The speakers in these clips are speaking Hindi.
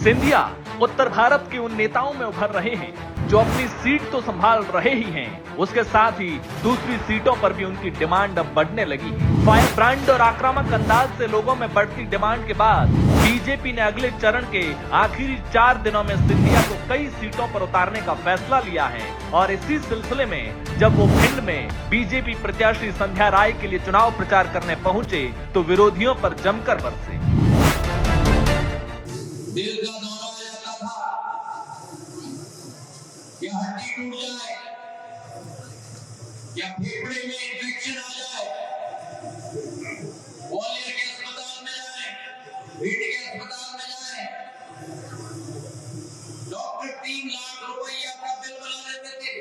सिंधिया उत्तर भारत के उन नेताओं में उभर रहे हैं जो अपनी सीट तो संभाल रहे ही हैं, उसके साथ ही दूसरी सीटों पर भी उनकी डिमांड अब बढ़ने लगी है। फायर ब्रांड और आक्रामक अंदाज से लोगों में बढ़ती डिमांड के बाद बीजेपी ने अगले चरण के आखिरी 4 दिनों में सिंधिया को कई सीटों पर उतारने का फैसला लिया है। और इसी सिलसिले में जब वो भिंड में बीजेपी प्रत्याशी संध्या राय के लिए चुनाव प्रचार करने पहुंचे तो विरोधियों पर जमकर बरसे। दिल का दौरा आ जाता था कि हड्डी टूट जाए या फेफड़े में इन्फेक्शन आ जाए, ग्वालियर के अस्पताल में जाए, भिंड के अस्पताल में जाए, डॉक्टर 3 लाख रुपया का बिल बना देते थे।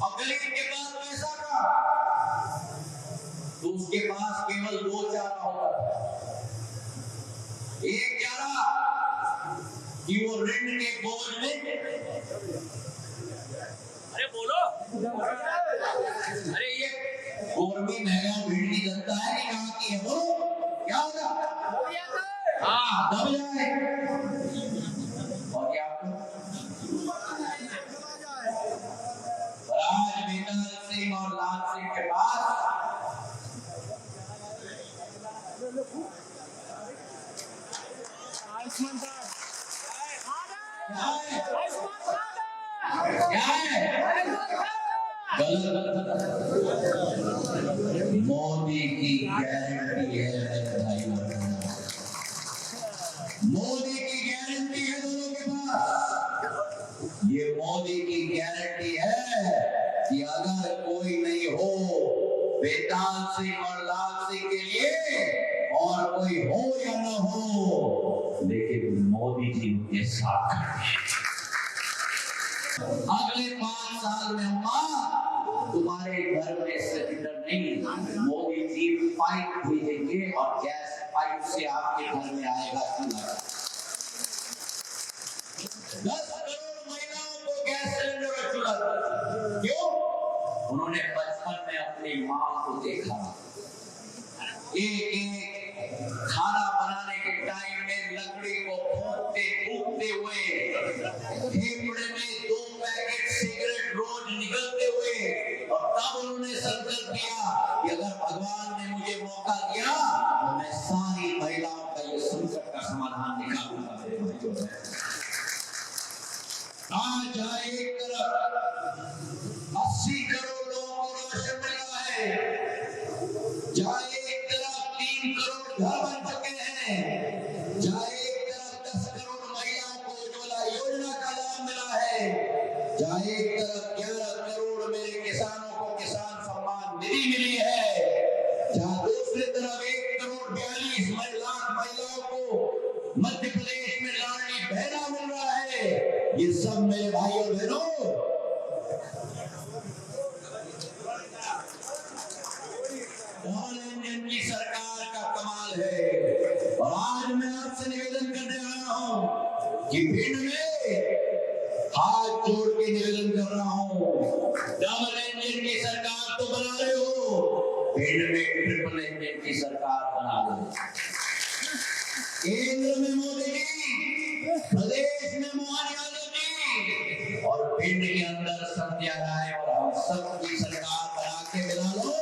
अब गरीब के पास पैसा का तो उसके पास केवल 2 चारा होता था। एक चारा कि वो ऋण के बोझ में, अरे बोलो, अरे ये गोरमी महंगा भीड़ की जनता है कि कहां की है, बोलो क्या होगा? हाँ, दब जाए और क्या राज बेताल सिंह और लाल सिंह के पास मोदी की गारंटी है भाई, मोदी की गारंटी है दोनों के पास। ये मोदी की गारंटी है कि अगर कोई नहीं हो बेताल सिंह और लाल सिंह के लिए, और कोई हो या न हो, लेकिन मोदी जी उनके साथ खड़े। अगले 5 साल में अम्मा तुम्हारे घर में सिलेंडर नहीं, मोदी जी पाइप भेजेंगे और गैस पाइप से आपके घर में आएगा चूल्हा। 10 करोड़ महिलाओं को गैस सिलेंडर और चूल्हा। क्यों? उन्होंने बचपन में अपनी मां को देखा, एक खाना बनाने के टाइम में लकड़ी को फूंकते हुए, फेफड़े में 2 पैकेट सिगरेट रोज निकलते हुए, और तब उन्होंने संकल्प किया कि अगर भगवान ने मुझे मौका दिया तो मैं सारी महिलाओं का ये संकट का समाधान निकालूंगा। आज एक तरफ 80 करोड़ लोगों को राशन मिला है, जहां एक तरफ 3 करोड़ घर बन चुके हैं, जहां एक तरफ 10 करोड़ महिलाओं को उज्ज्वला योजना का लाभ मिला है, जहां एक तरफ 11 करोड़ मेरे किसानों को किसान सम्मान निधि मिली है, जहां दूसरी तरफ 1 करोड़ 42 लाख महिलाओं को मध्य प्रदेश में लाडली बहना मिल रहा है। ये सब मेरे भाई और बहनों की सरकार का कमाल है। और आज मैं आपसे निवेदन करने आया हूं कि भिंड में हाथ जोड़ के निवेदन कर रहा हूं, डबल इंजन की सरकार तो बना रहे हो, भिंड में ट्रिपल इंजन की सरकार बना दो। केंद्र में मोदी जी, प्रदेश में मोहन यादव जी, और भिंड के अंदर संध्या राय, और हम सबकी सरकार बना के मिला लो।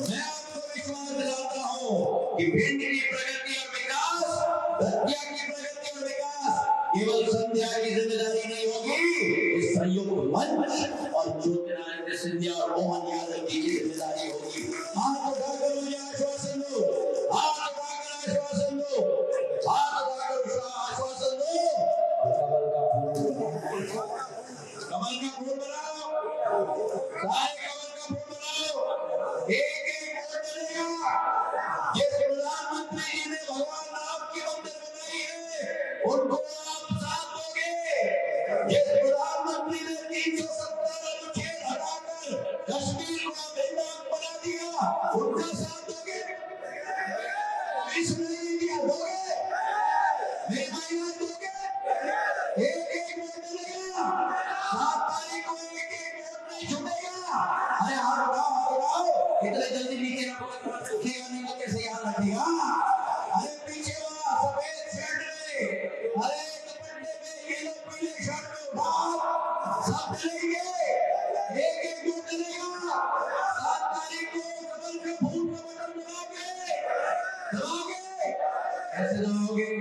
मैं विश्वास दिलाता हूं कि भिंड की प्रगति और विकास, दतिया की प्रगति और विकास केवल संध्या की जिम्मेदारी नहीं होगी, इस संयुक्त मंच और ज्योतिरादित्य सिंधिया और मोहन यादव जी की जिम्मेदारी होगी। हाथ उठाकर मुझे आश्वासन दो, हाथ उठाकर आश्वासन दो, हाथ उठाकर आश्वासन दो। कमल का फूल बनाओ, सारे कमल का फूल बनाओ, एक जिस प्रधानमंत्री जी ने भगवान राम की मंदिर बनाई है उनको आप साथ दोगे। जिस प्रधानमंत्री ने 370 अनुच्छेद हटाकर कश्मीर को सब चलेंगे, एक एक जो चलेगा 7 तारीख को कमल के फूल का बटन दबाओगे, दबाओगे, ऐसे दबाओगे।